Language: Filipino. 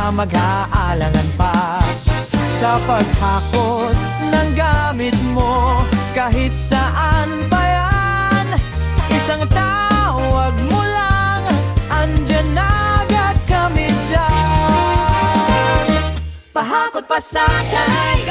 na mag-aalangan pa sa paghakot ng gamit mo. Kahit saan pa yan, isang tawag mo lang, andyan agad kami dyan. Pahakot, pasakay,